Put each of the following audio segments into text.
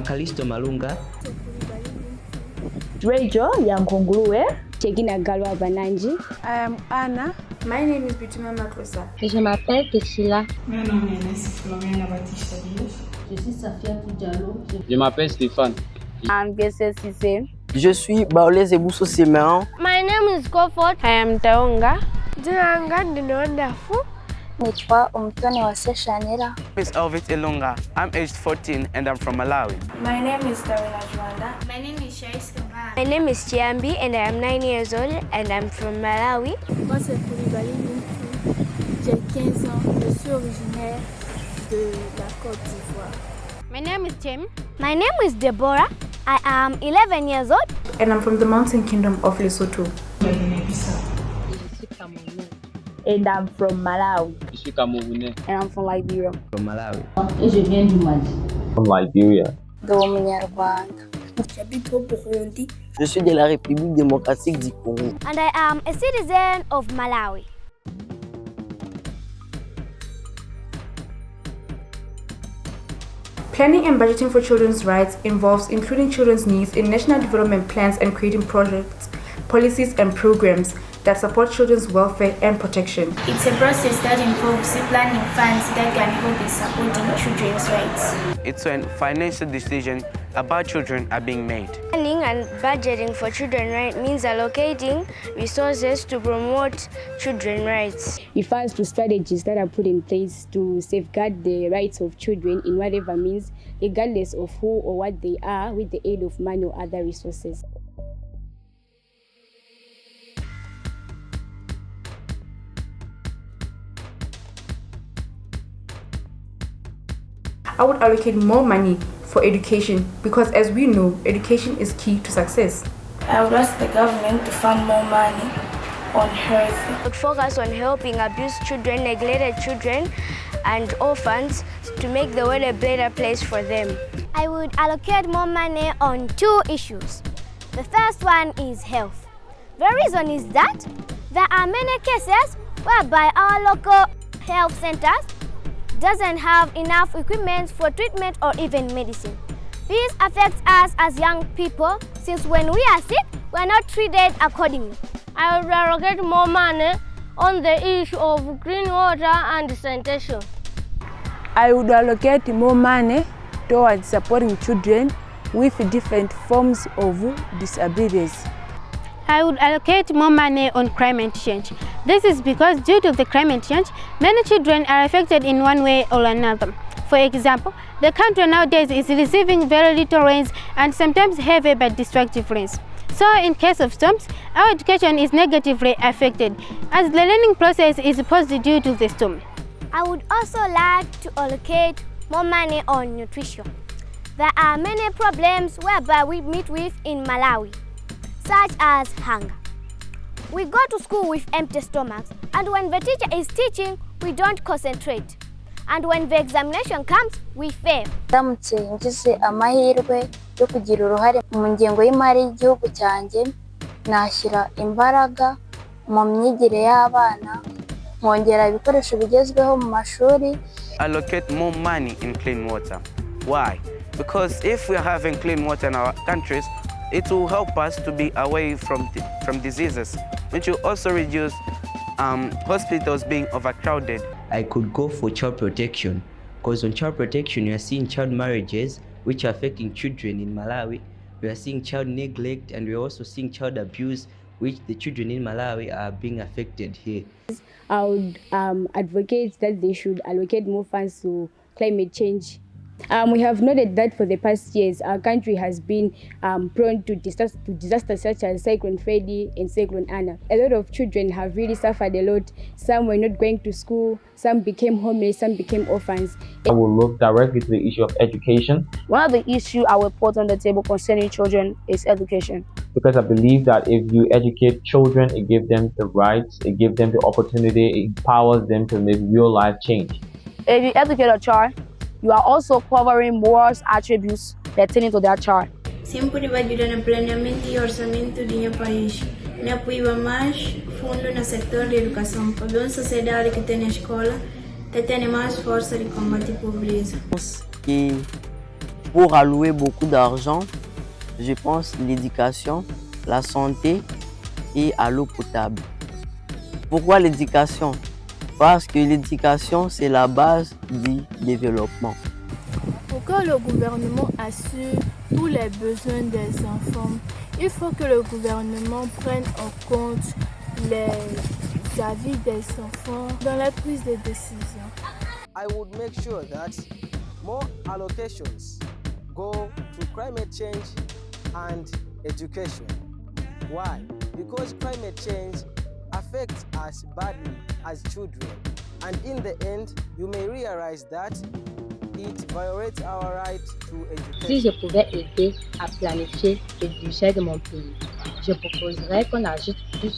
Kalisto Malunga. Rejo Yankonguluwe. Chekina Galwa Bananji. I am Anna. My name is Bitima Maklosa. Je m'appelle Tessila. Mon nom est Floriana Baptiste Dios. Je suis Safia Toudjalo. Je m'appelle Stéphane. I'm Gessé Sissé. Je suis Baolese Bousso Simeon. My name is Comfort. I am Taonga. Jinanga Dinondafu. Nitwa Umtoni wa Seshanira. My name is Elvis Ilunga. I'm aged 14 and I'm from Malawi. My name is Darina Juanda. My name is Shais Kambara. My name is Chiambi and I am 9 years old and I'm from Malawi. Moi c'est Koulibaly. J'ai 15 ans. Je suis originaire de la Côte d'Ivoire. My name is Tim. My name is Deborah. I am 11 years old. And I'm from the Mountain Kingdom of Lesotho. And I'm from Malawi. Je suis Camerounais. And I'm from Liberia. From Malawi. Et je viens du Mali. From Liberia. J'habite au Burundi. Je suis de la République démocratique du Congo. And I am a citizen of Malawi. Planning and budgeting for children's rights involves including children's needs in national development plans and creating projects, policies, and programs that support children's welfare and protection. It's a process that involves planning funds that can help in supporting children's rights. It's when financial decisions about children are being made. Planning and budgeting for children's rights means allocating resources to promote children's rights. It refers to strategies that are put in place to safeguard the rights of children in whatever means, regardless of who or what they are, with the aid of money or other resources. I would allocate more money for education because, as we know, education is key to success. I would ask the government to fund more money on health. I would focus on helping abused children, neglected children, and orphans to make the world a better place for them. I would allocate more money on 2 issues. The first one is health. The reason is that there are many cases whereby our local health centers doesn't have enough equipment for treatment or even medicine. This affects us as young people since when we are sick, we are not treated accordingly. I would allocate more money on the issue of clean water and sanitation. I would allocate more money towards supporting children with different forms of disabilities. I would allocate more money on climate change. This is because due to the climate change, many children are affected in one way or another. For example, the country nowadays is receiving very little rains and sometimes heavy but destructive rains. So in case of storms, our education is negatively affected as the learning process is paused due to the storm. I would also like to allocate more money on nutrition. There are many problems whereby we meet with in Malawi, such as hunger. We go to school with empty stomachs, and when the teacher is teaching, we don't concentrate. And when the examination comes, we fail. Ndamutse ngize amahirwe yo kugira uruhare mu ngengo y'imari y'igihugu cyanjye, nashyira imbaraga mu myigire y'abana, nkongera ibikoresho bigezweho mu mashuri. Allocate more money in clean water. Why? Because if we are having clean water in our countries, it will help us to be away from diseases, which will also reduce hospitals being overcrowded. I could go for child protection, because on child protection we are seeing child marriages which are affecting children in Malawi. We are seeing child neglect, and we are also seeing child abuse, which the children in Malawi are being affected here. I would advocate that they should allocate more funds to climate change. We have noted that for the past years, our country has been prone to disasters such as Cyclone Freddy and Cyclone Anna. A lot of children have really suffered a lot. Some were not going to school, some became homeless, some became orphans. I will look directly to the issue of education. One of the issues I will put on the table concerning children is education. Because I believe that if you educate children, it gives them the rights, it gives them the opportunity, it empowers them to make real life change. If you educate a child, you are also covering more attributes pertaining to that child. Sempre vai ajudar no planeamento e orçamento do país. Ne apoia mais fundo no setor de educação, para uma sociedade que tem a escola, que tem mais força de combater a pobreza. Que pour allouer beaucoup d'argent, je pense l'éducation, la santé et à l'eau potable. Pourquoi l'éducation? Parce que l'éducation, c'est la base du développement. Pour que le gouvernement assure tous les besoins des enfants, il faut que le gouvernement prenne en compte les avis des enfants dans la prise de décision. I would make sure that more allocations go to climate change and education. Why? Because climate change affects us badly as children, and in the end, you may realize that it violates our right to education. Si je pouvais aider à planifier le budget de mon pays, je proposerais qu'on ajoute plus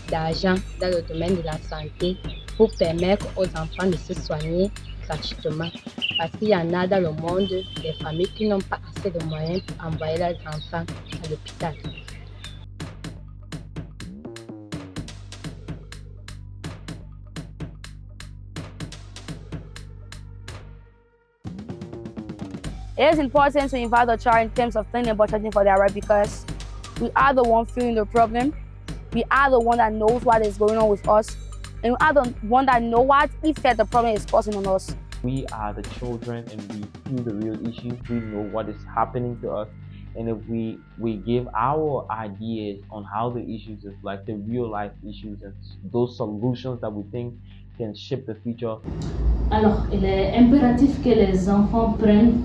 d'argent dans le domaine de la santé pour permettre aux enfants de se soigner gratuitement. Parce qu'il y en a dans le monde des familles qui n'ont pas assez de moyens pour envoyer leurs enfants à l'hôpital. It is important to involve the child in terms of planning and budgeting for their right, because we are the one feeling the problem. We are the one that knows what is going on with us, and we are the one that know what effect the problem is causing on us. We are the children and we feel the real issues. We know what is happening to us, and if we give our ideas on how the issues is like the real life issues and those solutions that we think can shape the future. Alors, il est impératif que les enfants prennent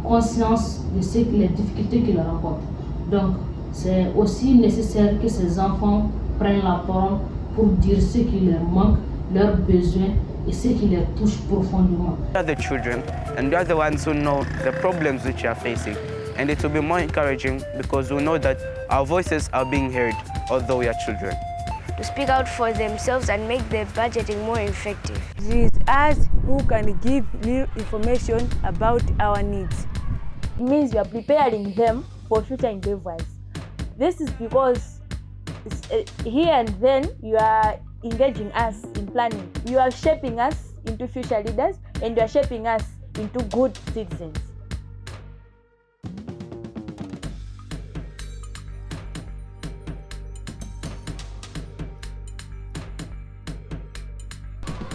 conscience de les difficultés qu'ils rencontrent. Donc, c'est aussi nécessaire que ces enfants prennent la parole pour dire ce qui leur manque, leurs besoins et ce qui les touche profondément. We are the children, and we are the ones who know the problems which we are facing. And it will be more encouraging because we know that our voices are being heard, although we are children. To speak out for themselves and make their budgeting more effective. It is us who can give new information about our needs. It means you are preparing them for future endeavors. This is because here and then you are engaging us in planning. You are shaping us into future leaders, and you are shaping us into good citizens.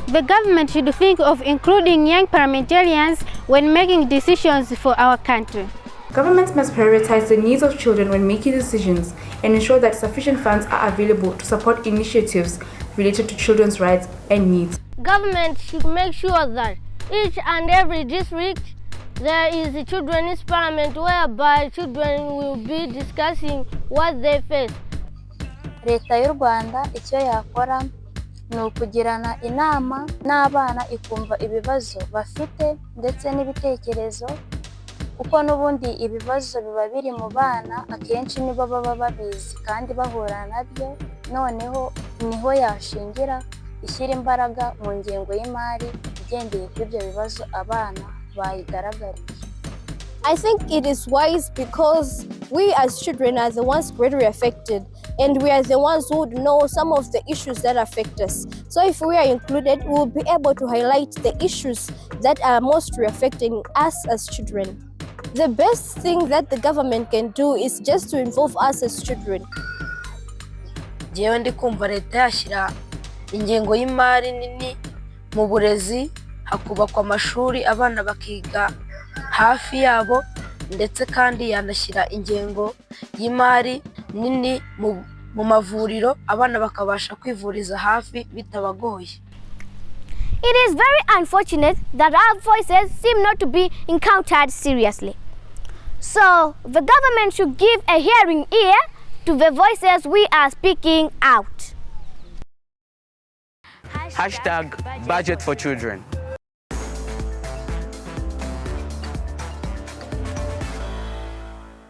The government should think of including young parliamentarians when making decisions for our country. Governments must prioritize the needs of children when making decisions and ensure that sufficient funds are available to support initiatives related to children's rights and needs. Government should make sure that each and every district there is a children's parliament whereby children will be discussing what they face. Leta y'u Rwanda icyo yakora ni ukugirana inama n'abana ikumva ibibazo bafite ndetse n'ibitekerezo, kuko n'ubundi ibibazo biba biri mu bana akenshi nibo baba babizi kandi bahura nabyo, noneho niho yashingira ishyira imbaraga mu ngengo y'imari igendeye kuri ibyo bibazo abana bayigaragarije. I think it is wise because we as children are the ones greatly affected, and we are the ones who would know some of the issues that affect us. So if we are included, we will be able to highlight the issues that are mostly affecting us as children. The best thing that the government can do is just to involve us as children. Jewe ndi kumva leta yashyira ingengo y'imari nini mu burezi, hakubakwa amashuri abana bakiga hafi yabo, ndetse kandi yanashyira ingengo y'imari nini mu mavuriro abana bakabasha kwivuriza hafi bitabagoye. It is very unfortunate that our voices seem not to be encountered seriously. So the government should give a hearing ear to the voices we are speaking out. Hashtag budget for children.